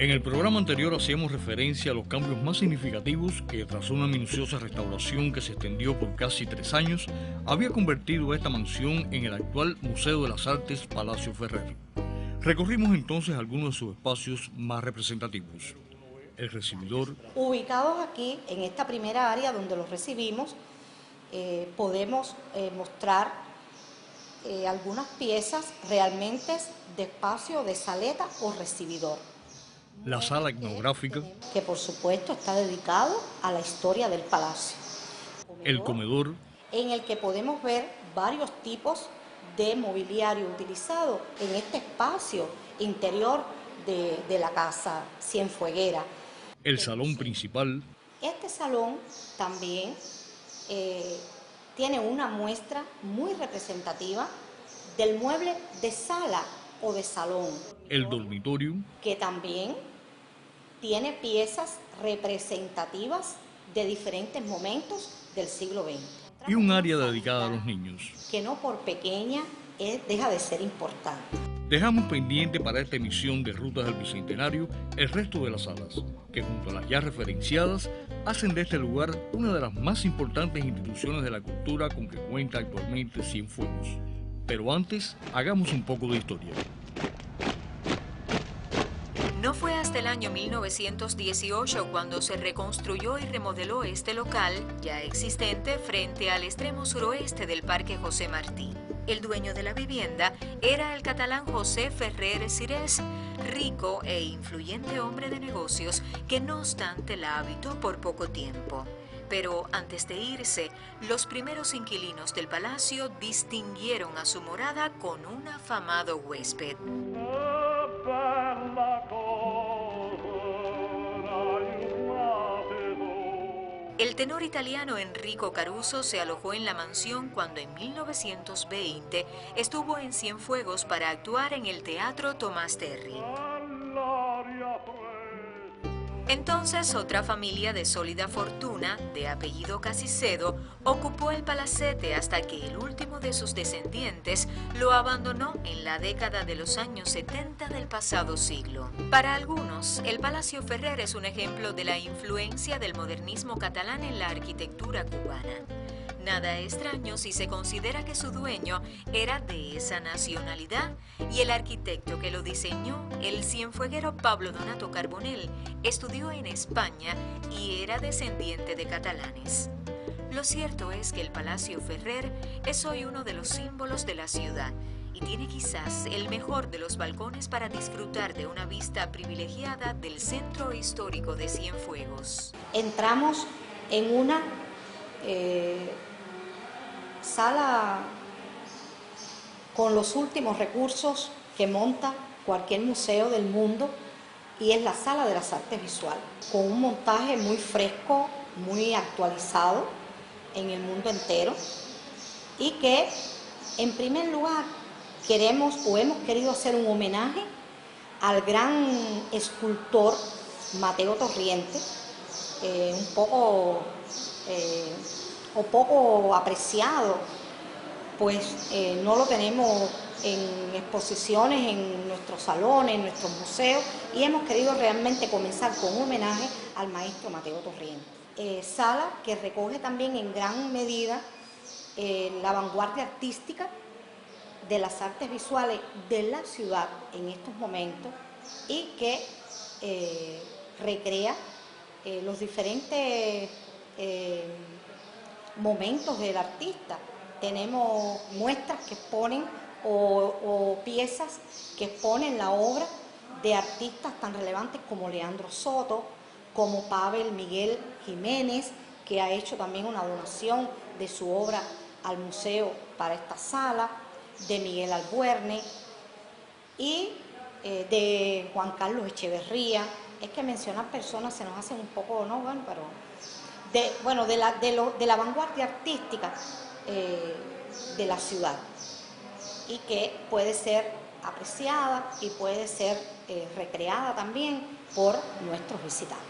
En el programa anterior hacíamos referencia a los cambios más significativos que, tras una minuciosa restauración que se extendió por casi 3 años, había convertido a esta mansión en el actual Museo de las Artes Palacio Ferrer. Recorrimos entonces algunos de sus espacios más representativos. El recibidor. Ubicados aquí, en esta primera área donde los recibimos, podemos mostrar algunas piezas realmente de espacio de saleta o recibidor. La sala etnográfica, que por supuesto está dedicado a la historia del palacio. el comedor, en el que podemos ver varios tipos de mobiliario utilizado en este espacio interior de la casa cienfueguera. el salón principal. Este salón también tiene una muestra muy representativa del mueble de sala o de salón. El dormitorio, que también tiene piezas representativas de diferentes momentos del siglo XX. y un área dedicada a los niños. Que no por pequeña deja de ser importante. Dejamos pendiente para esta emisión de Rutas del Bicentenario el resto de las salas, que junto a las ya referenciadas, hacen de este lugar una de las más importantes instituciones de la cultura con que cuenta actualmente Cienfuegos. Pero antes, hagamos un poco de historia. No fue hasta el año 1918 cuando se reconstruyó y remodeló este local, ya existente frente al extremo suroeste del Parque José Martí. El dueño de la vivienda era el catalán José Ferrer Sirés, rico e influyente hombre de negocios que no obstante la habitó por poco tiempo. Pero antes de irse, los primeros inquilinos del palacio distinguieron a su morada con un afamado huésped. El tenor italiano Enrico Caruso se alojó en la mansión cuando en 1920 estuvo en Cienfuegos para actuar en el Teatro Tomás Terry. Entonces otra familia de sólida fortuna, de apellido Casicedo, ocupó el palacete hasta que el último de sus descendientes lo abandonó en la década de los años 70 del pasado siglo. Para algunos, el Palacio Ferrer es un ejemplo de la influencia del modernismo catalán en la arquitectura cubana. Nada extraño si se considera que su dueño era de esa nacionalidad y el arquitecto que lo diseñó, el cienfueguero Pablo Donato Carbonell, estudió en España y era descendiente de catalanes. Lo cierto es que el Palacio Ferrer es hoy uno de los símbolos de la ciudad y tiene quizás el mejor de los balcones para disfrutar de una vista privilegiada del centro histórico de Cienfuegos. Entramos en una sala con los últimos recursos que monta cualquier museo del mundo y es la Sala de las Artes Visuales, con un montaje muy fresco, muy actualizado en el mundo entero y que en primer lugar queremos o hemos querido hacer un homenaje al gran escultor Mateo Torriente, un poco apreciado, pues no lo tenemos en exposiciones en nuestros salones, en nuestros museos, y hemos querido realmente comenzar con un homenaje al maestro Mateo Torriente. Sala que recoge también en gran medida la vanguardia artística de las artes visuales de la ciudad en estos momentos y que recrea los diferentes momentos del artista. Tenemos muestras que exponen o piezas que exponen la obra de artistas tan relevantes como Leandro Soto, como Pavel Miguel Jiménez, que ha hecho también una donación de su obra al museo para esta sala, de Miguel Albuerne y de Juan Carlos Echeverría. Es que mencionar personas se nos hace un poco, no, bueno, pero de la vanguardia artística de la ciudad y que puede ser apreciada y puede ser recreada también por nuestros visitantes.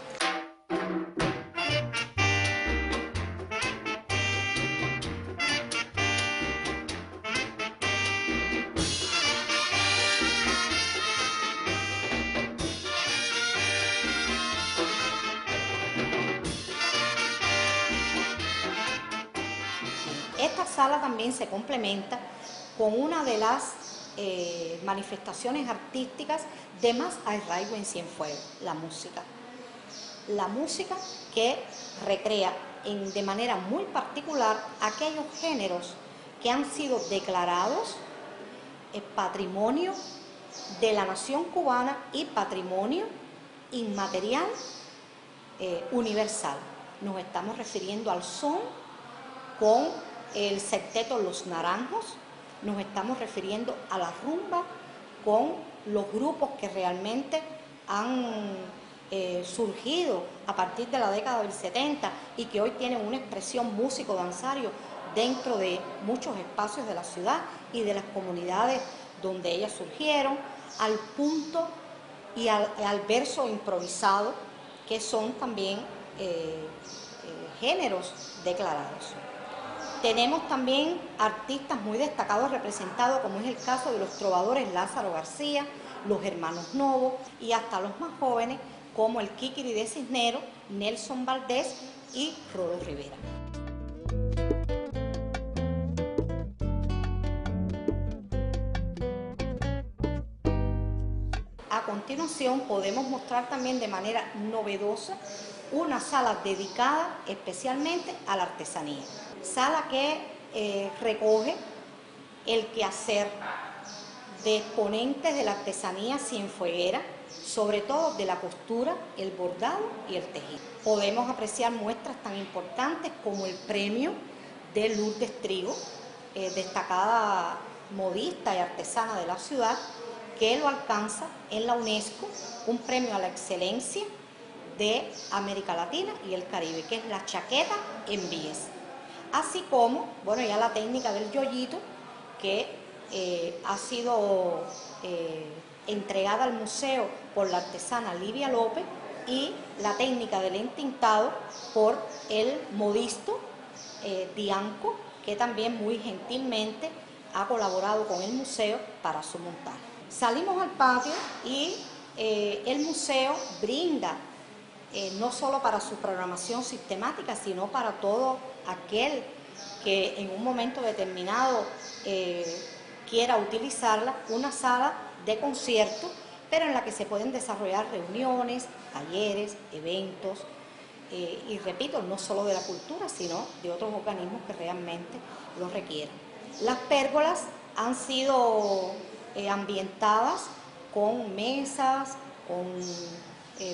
esta sala también se complementa con una de las manifestaciones artísticas de más arraigo en Cienfuegos, la música. La música que recrea de manera muy particular aquellos géneros que han sido declarados patrimonio de la nación cubana y patrimonio inmaterial universal. Nos estamos refiriendo al son con el septeto Los Naranjos, nos estamos refiriendo a la rumba con los grupos que realmente han surgido a partir de la década del 70 y que hoy tienen una expresión músico-danzario dentro de muchos espacios de la ciudad y de las comunidades donde ellas surgieron, al punto y al verso improvisado, que son también géneros declarados. Tenemos también artistas muy destacados representados, como es el caso de los trovadores Lázaro García, los hermanos Novo y hasta los más jóvenes como el Kikiri de Cisneros, Nelson Valdés y Rolo Rivera. A continuación podemos mostrar también de manera novedosa una sala dedicada especialmente a la artesanía. Sala que recoge el quehacer de exponentes de la artesanía cienfueguera, sobre todo de la costura, el bordado y el tejido. Podemos apreciar muestras tan importantes como el premio de Lourdes Trigo, destacada modista y artesana de la ciudad, que lo alcanza en la UNESCO, un premio a la excelencia de América Latina y el Caribe, que es la chaqueta en bies. Así como, bueno, ya la técnica del yoyito, que ha sido entregada al museo por la artesana Livia López, y la técnica del entintado por el modisto Dianco, que también muy gentilmente ha colaborado con el museo para su montaje. Salimos al patio y el museo brinda no solo para su programación sistemática, sino para todo aquel que en un momento determinado quiera utilizarla, una sala de concierto, pero en la que se pueden desarrollar reuniones, talleres, eventos, y repito, no solo de la cultura, sino de otros organismos que realmente lo requieran. Las pérgolas han sido ambientadas con mesas, con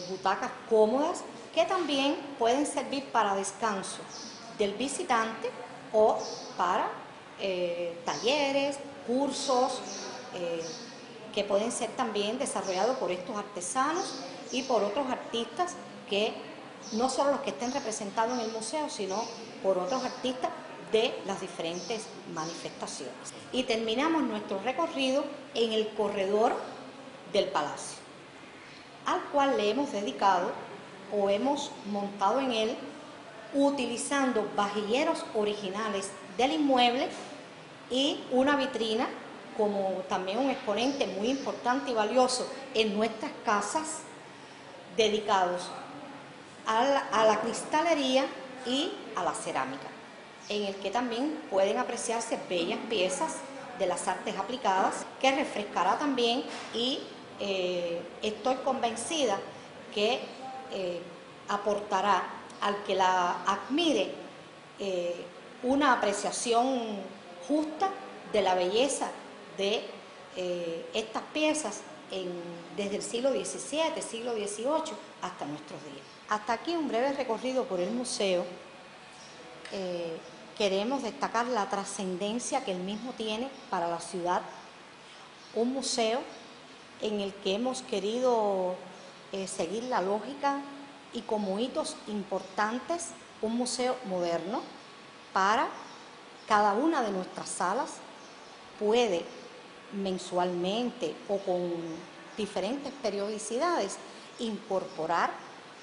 butacas cómodas, que también pueden servir para descanso del visitante o para talleres, cursos, que pueden ser también desarrollados por estos artesanos y por otros artistas, que no solo los que estén representados en el museo, sino por otros artistas de las diferentes manifestaciones. Y terminamos nuestro recorrido en el corredor del palacio, al cual le hemos dedicado o hemos montado en él utilizando vajilleros originales del inmueble y una vitrina como también un exponente muy importante y valioso en nuestras casas, dedicados a la cristalería y a la cerámica, en el que también pueden apreciarse bellas piezas de las artes aplicadas, que refrescará también, y estoy convencida que aportará al que la admire una apreciación justa de la belleza de estas piezas desde el siglo XVII, siglo XVIII hasta nuestros días. Hasta aquí un breve recorrido por el museo. Queremos destacar la trascendencia que el mismo tiene para la ciudad. Un museo en el que hemos querido seguir la lógica y como hitos importantes, un museo moderno. Para cada una de nuestras salas puede mensualmente o con diferentes periodicidades incorporar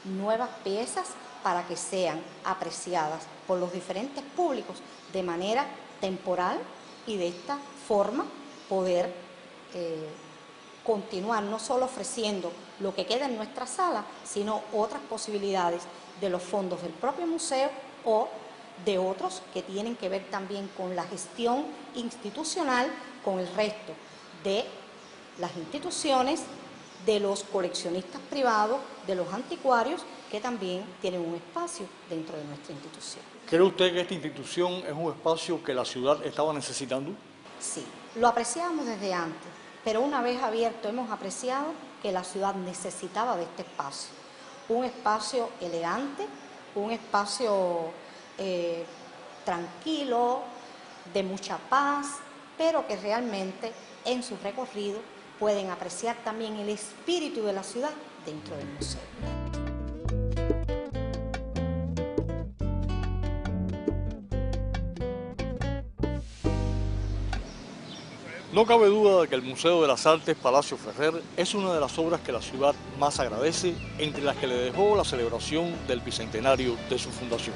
nuevas piezas para que sean apreciadas por los diferentes públicos de manera temporal, y de esta forma poder continuar no solo ofreciendo lo que queda en nuestra sala, sino otras posibilidades de los fondos del propio museo o de otros que tienen que ver también con la gestión institucional con el resto de las instituciones, de los coleccionistas privados, de los anticuarios, que también tienen un espacio dentro de nuestra institución. ¿Cree usted que esta institución es un espacio que la ciudad estaba necesitando? Sí, lo apreciábamos desde antes, pero una vez abierto hemos apreciado que la ciudad necesitaba de este espacio. Un espacio elegante, un espacio tranquilo, de mucha paz, pero que realmente en su recorrido pueden apreciar también el espíritu de la ciudad dentro del museo. No cabe duda de que el Museo de las Artes Palacio Ferrer es una de las obras que la ciudad más agradece, entre las que le dejó la celebración del bicentenario de su fundación.